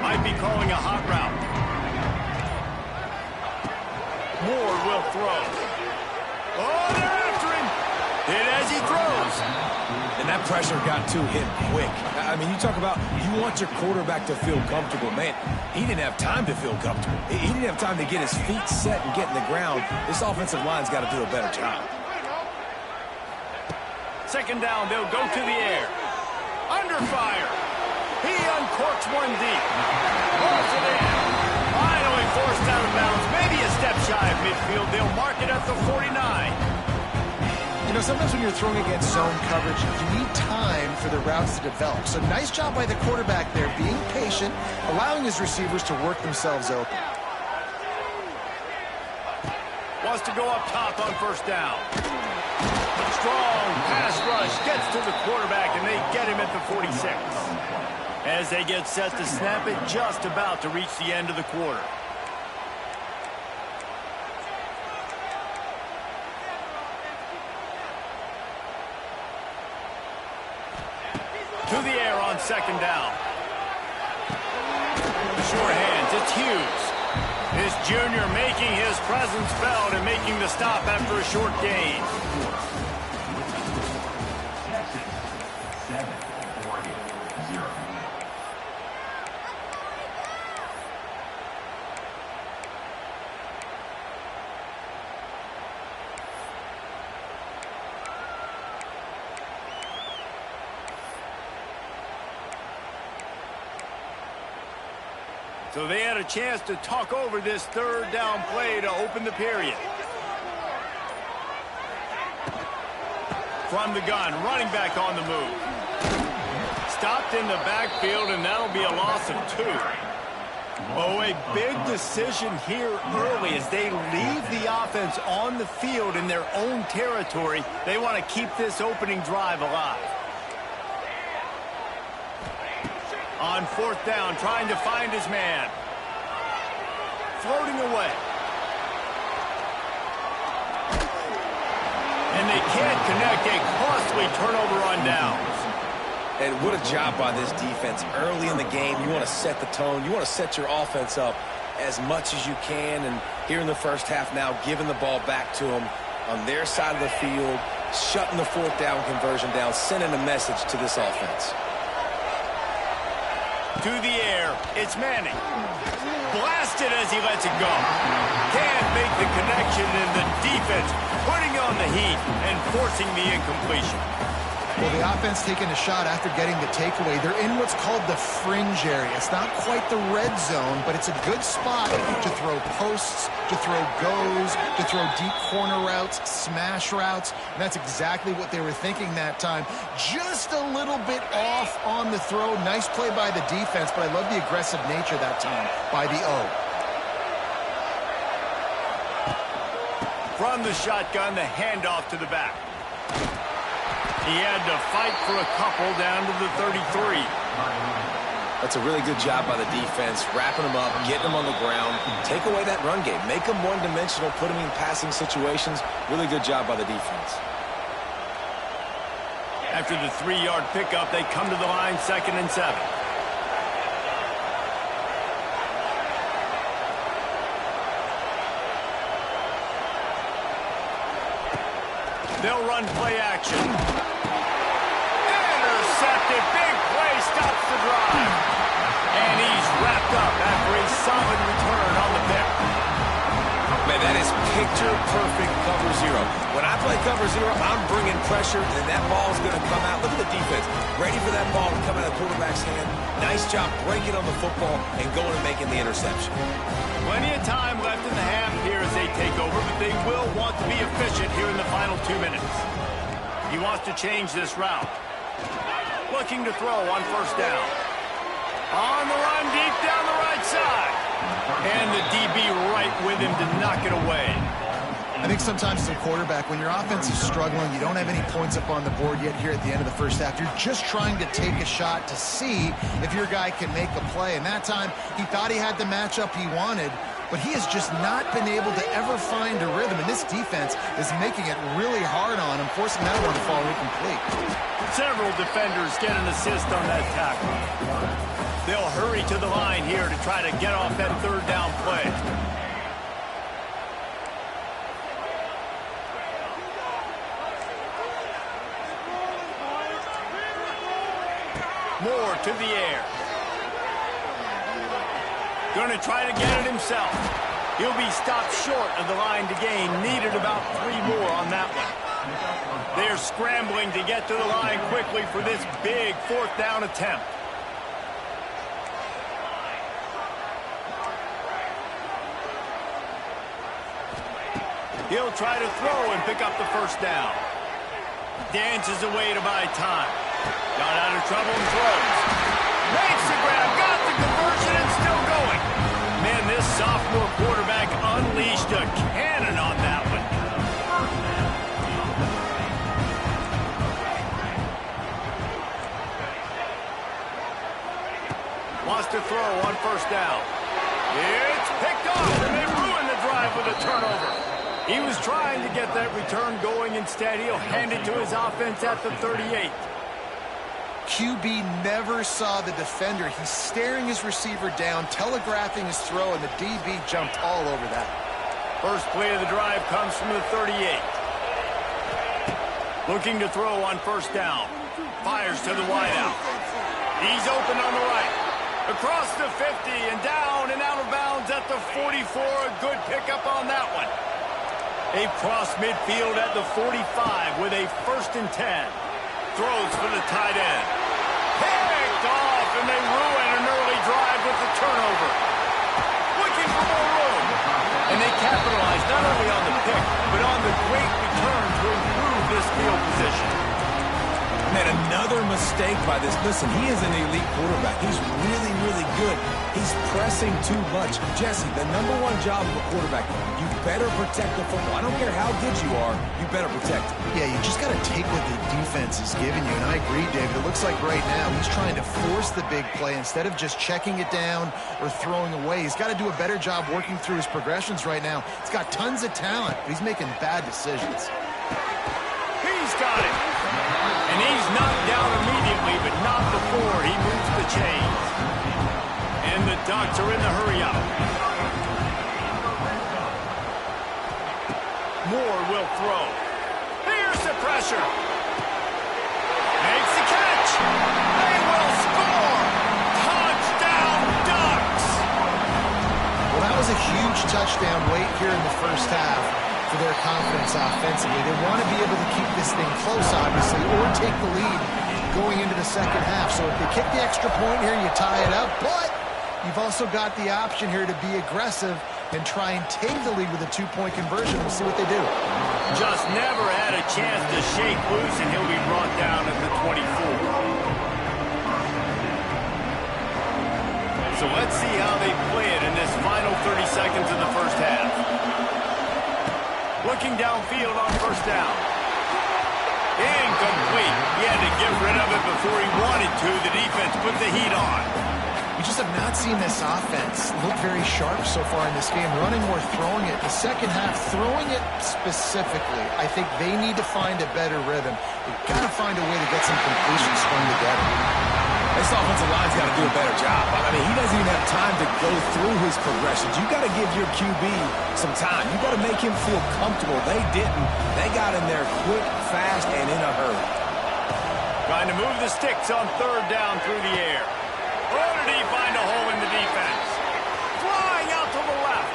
Might be calling a hot route. Moore will throw. Oh, they're after him. Hit as he throws.
And that pressure got to him quick. I mean, you talk about you want your quarterback to feel comfortable. Man, he didn't have time to feel comfortable. He didn't have time to get his feet set and get in the ground. This offensive line's got to do a better job.
Second down, they'll go to the air. Under fire. He uncorks one deep. Pulls it in. Finally forced out of bounds. Maybe a step shy of midfield. They'll mark it at the 49.
You know, sometimes when you're throwing against zone coverage, you need time for the routes to develop. So nice job by the quarterback there, being patient, allowing his receivers to work themselves open.
Wants to go up top on first down. Strong pass rush gets to the quarterback, and they get him at the 46. As they get set to snap it, just about to reach the end of the quarter. To the air on second down. Sure hand It's Hughes. This junior making his presence felt and making the stop after a short gain. So they had a chance to talk over this third down play to open the period. From the gun, running back on the move. Stopped in the backfield, and that'll be a loss of 2. Oh, a big decision here early as they leave the offense on the field in their own territory. They want to keep this opening drive alive. On 4th down, trying to find his man. Floating away. And they can't connect. A costly turnover on downs.
And what a job by this defense. Early in the game, you want to set the tone. You want to set your offense up as much as you can. And here in the first half now, giving the ball back to them on their side of the field, shutting the 4th down conversion down, sending a message to this offense.
To the air, it's Manning. Blasted as he lets it go. Can't make the connection, and the defense putting on the heat and forcing the incompletion.
Well, the offense taking a shot after getting the takeaway. They're in what's called the fringe area. It's not quite the red zone, but it's a good spot to throw posts, to throw goes, to throw deep corner routes, smash routes. And that's exactly what they were thinking that time. Just a little bit off on the throw. Nice play by the defense, but I love the aggressive nature that time by the O.
From the shotgun, the handoff to the back. He had to fight for a couple down to the 33.
That's a really good job by the defense, wrapping them up, getting them on the ground. Take away that run game. Make them one-dimensional, put them in passing situations. Really good job by the defense.
After the 3-yard pickup, they come to the line, 2nd and 7. They'll run play action. Intercepted. Big play stops the drive. And he's wrapped up after a solid return on the pick.
Man, that is picture-perfect cover 0. When I play cover 0, I'm bringing pressure, and that ball's going to come out. Look at the defense. Ready for that ball to come out of the quarterback's hand. Nice job breaking on the football and going and making the interception.
Plenty of time left in the half here as they take over, but they will want to be efficient here in the final 2 minutes. He wants to change this route. Looking to throw on 1st down. On the run deep down the right side. And the DB right with him to knock it away.
I think sometimes as a quarterback, when your offense is struggling, you don't have any points up on the board yet here at the end of the first half. You're just trying to take a shot to see if your guy can make a play. And that time, he thought he had the matchup he wanted, but he has just not been able to ever find a rhythm. And this defense is making it really hard on him, forcing that one to fall incomplete.
Several defenders get an assist on that tackle. They'll hurry to the line here to try to get off that 3rd down play. Moore to the air. Going to try to get it himself. He'll be stopped short of the line to gain. Needed about 3 more on that one. They're scrambling to get to the line quickly for this big 4th down attempt. He'll try to throw and pick up the 1st down. Dances away to buy time. Got out of trouble and throws. Makes the grab, got the conversion, and still going. Man, this sophomore quarterback unleashed a cannon on that one. Wants to throw on 1st down. It's picked off, and they ruin the drive with a turnover. He was trying to get that return going. Instead, he'll hand it to his offense at the 38.
QB never saw the defender. He's staring his receiver down, telegraphing his throw, and the DB jumped all over that.
First play of the drive comes from the 38. Looking to throw on first down. Fires to the wideout. He's open on the right. Across the 50 and down and out of bounds at the 44. A good pickup on that one. A cross midfield at the 45 with a 1st and 10. Throws for the tight end. Picked off, and they ruin an early drive with the turnover. Looking for more room. And they capitalize not only on the pick, but on the great return to improve this field position.
Man, another mistake by this. Listen, he is an elite quarterback. He's really, really good. He's pressing too much. Jesse, the #1 job of a quarterback, you better protect the football. I don't care how good you are, you better protect it.
Yeah, you just got to take what the defense is giving you, and I agree, David. It looks like right now he's trying to force the big play instead of just checking it down or throwing away. He's got to do a better job working through his progressions right now. He's got tons of talent, but he's making bad decisions.
He's got it. And he's knocked down immediately, but not before he moves the chains. And the Ducks are in the hurry-up. Moore will throw. Here's the pressure. Makes the catch. They will score. Touchdown, Ducks.
Well, that was a huge touchdown late here in the first half for their confidence offensively. They want to be able to keep this thing close, obviously, or take the lead going into the second half. So if they kick the extra point here, you tie it up. But you've also got the option here to be aggressive and try and take the lead with a 2-point conversion. We'll see what they do.
Just never had a chance to shake loose, and he'll be brought down at the 24. So let's see how they play it in this final 30 seconds of the first half. Looking downfield on first down. Incomplete. He had to get rid of it before he wanted to. The defense put the heat on.
We just have not seen this offense look very sharp so far in this game, running or throwing it. The second half, throwing it specifically, I think they need to find a better rhythm. They've got to find a way to get some completions strung together.
This offensive line's got to do a better job. I mean, he doesn't even have time to go through his progressions. You got to give your QB some time. You got to make him feel comfortable. They didn't. They got in there quick, fast, and in a hurry.
Trying to move the sticks on third down through the air. Or did he find a hole in the defense? Flying out to the left.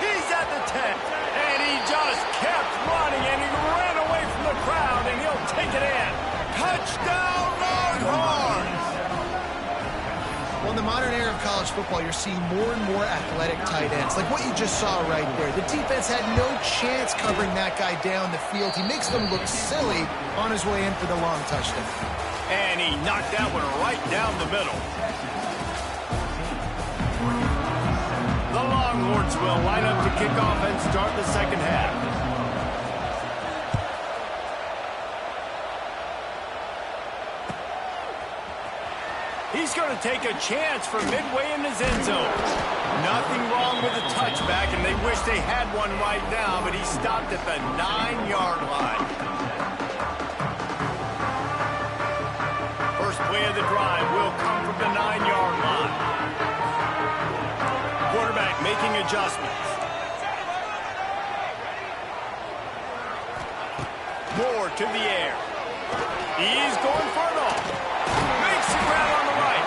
He's at the 10. And he just kept running, and he ran away from the crowd, and he'll take it in. Touchdown, Longhorns!
Well, in the modern era of college football, you're seeing more and more athletic tight ends, like what you just saw right there. The defense had no chance covering that guy down the field. He makes them look silly on his way in for the long touchdown.
And he knocked that one right down the middle. The Longhorns will line up to kick off and start the second half. He's going to take a chance from midway in his end zone. Nothing wrong with the touchback, and they wish they had one right now, but he stopped at the 9-yard line. First play of the drive will come from the 9-yard line. Quarterback making adjustments. Moore to the air. He's going for it all. Makes the grab on the right.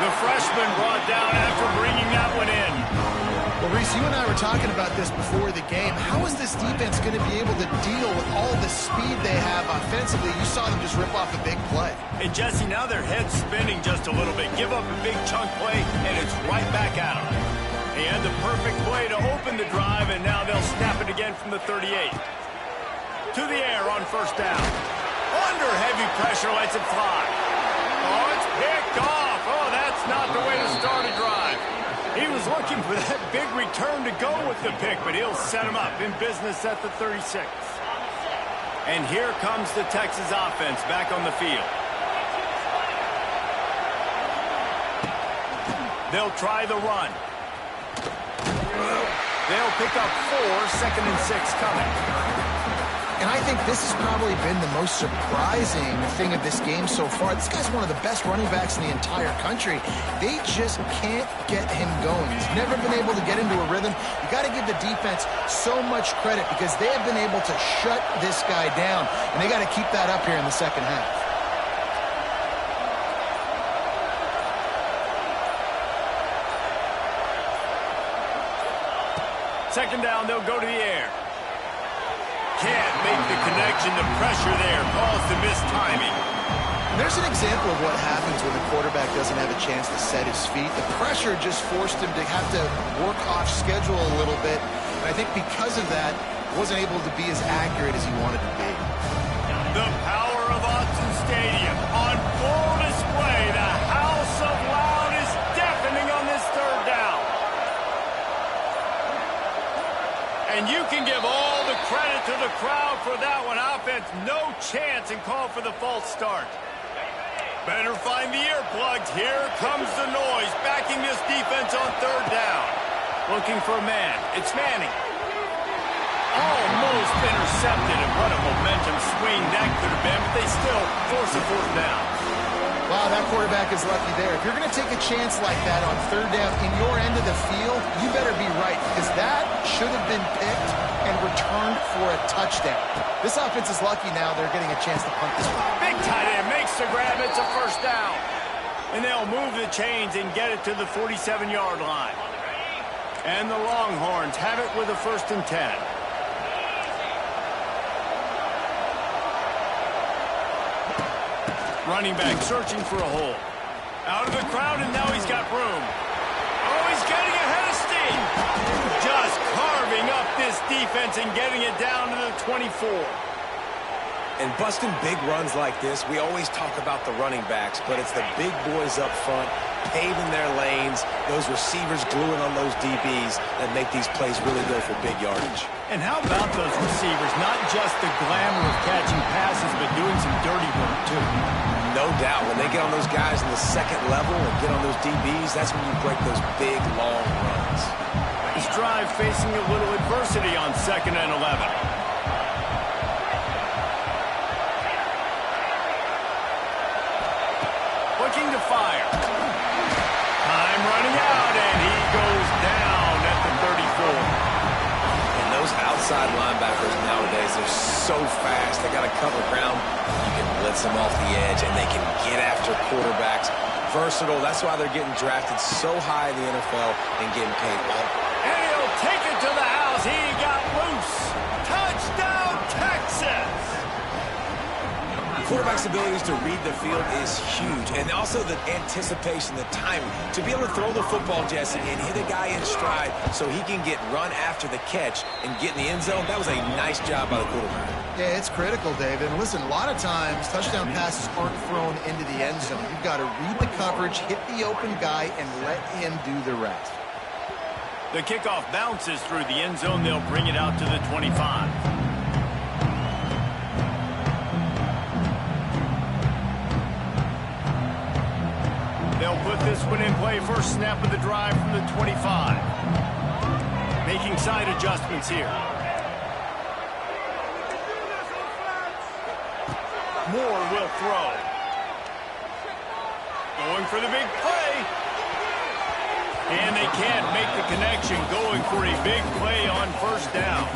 The freshman brought down after bringing that one in.
Well, Reese, you and I were talking about this before the game. How is this defense going to be able to deal with all the speed they have offensively? You saw them just rip off a big play.
And, Jesse, now their head's spinning just a little bit. Give up a big chunk play, and it's right back at them. They had the perfect play to open the drive, and now they'll snap it again from the 38. To the air on first down. Under heavy pressure, lets it fly. Oh, it's picked off. Oh, that's not the way to start a drive. He was looking for that big return to go with the pick, but he'll set him up in business at the 36. And here comes the Texas offense back on the field. They'll try the run. They'll pick up 4, 2nd and 6 coming.
And I think this has probably been the most surprising thing of this game so far. This guy's one of the best running backs in the entire country. They just can't get him going. He's never been able to get into a rhythm. You got to give the defense so much credit because they have been able to shut this guy down. And they got to keep that up here in the second half.
Second down, they'll go to the air. Can't make the connection. The pressure there caused the missed timing.
There's an example of what happens when the quarterback doesn't have a chance to set his feet. The pressure just forced him to have to work off schedule a little bit. And I think because of that, wasn't able to be as accurate as he wanted to be.
The power of Autzen Stadium on full display. The house of loud is deafening on this third down. And you can give all the credit to the crowd for that one. Offense, no chance, and call for the false start. Better find the earplugs. Here comes the noise, backing this defense on third down. Looking for a man. It's Manning. Almost intercepted, and what a momentum swing that could have been, but they still force a fourth down.
Wow, that quarterback is lucky there. If you're going to take a chance like that on third down in your end of the field, you better be right, because that should have been picked and returned for a touchdown. This offense is lucky now they're getting a chance to punt this one.
Big tight end makes the grab. It's a first down. And they'll move the chains and get it to the 47-yard line. And the Longhorns have it with a 1st and 10. Running back searching for a hole. Out of the crowd, and now he's got room. Oh, he's getting ahead of steam. Just carving up this defense and getting it down to the 24.
And busting big runs like this, we always talk about the running backs, but it's the big boys up front, paving their lanes, those receivers gluing on those DBs that make these plays really go for big yardage.
And how about those receivers? Not just the glamour of catching passes, but doing some dirty work, too.
No doubt. When they get on those guys in the second level and get on those DBs, that's when you break those big, long runs.
This drive facing a little adversity on 2nd and 11. Looking to fire. Time running out, and he goes down at the 34.
And those outside linebackers nowadays, they're so fast. They got to cover ground. You can blitz them off the edge, and they can get after quarterbacks. Versatile. That's why they're getting drafted so high in the NFL and getting paid well.
And he'll take it to the house. He got loose. Touchdown, Texas!
Quarterback's abilities to read the field is huge, and also the anticipation, the timing. To be able to throw the football, Jesse, and hit a guy in stride so he can get run after the catch and get in the end zone, that was a nice job by the quarterback.
Yeah, it's critical, David. And listen, a lot of times, touchdown passes aren't thrown into the end zone. You've got to read the coverage, hit the open guy, and let him do the rest.
The kickoff bounces through the end zone. They'll bring it out to the 25. They'll put this one in play. First snap of the drive from the 25. Making side adjustments here. Moore will throw. Going for the big play. And they can't make the connection, going for a big play on first down.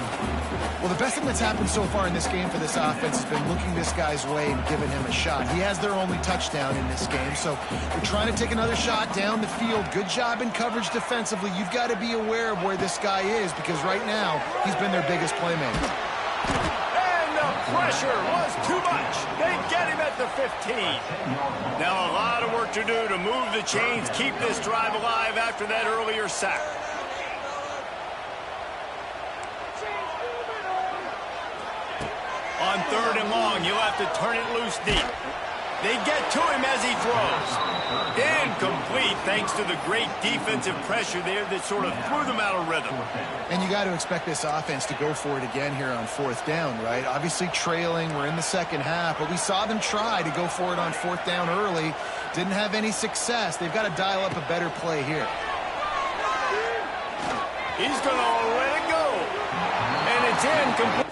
Well, the best thing that's happened so far in this game for this offense has been looking this guy's way and giving him a shot. He has their only touchdown in this game, so they're trying to take another shot down the field. Good job in coverage defensively. You've got to be aware of where this guy is because right now he's been their biggest playmaker.
And the pressure was too much. They get him at the 15. Now a lot of work to do to move the chains, keep this drive alive after that earlier sack. On 3rd and long, you'll have to turn it loose deep. They get to him as he throws. Incomplete thanks to the great defensive pressure there that sort of threw them out of rhythm.
And you got to expect this offense to go for it again here on 4th down, right? Obviously trailing, we're in the second half, but we saw them try to go for it on 4th down early. Didn't have any success. They've got to dial up a better play here.
He's going to let it go. And it's incomplete.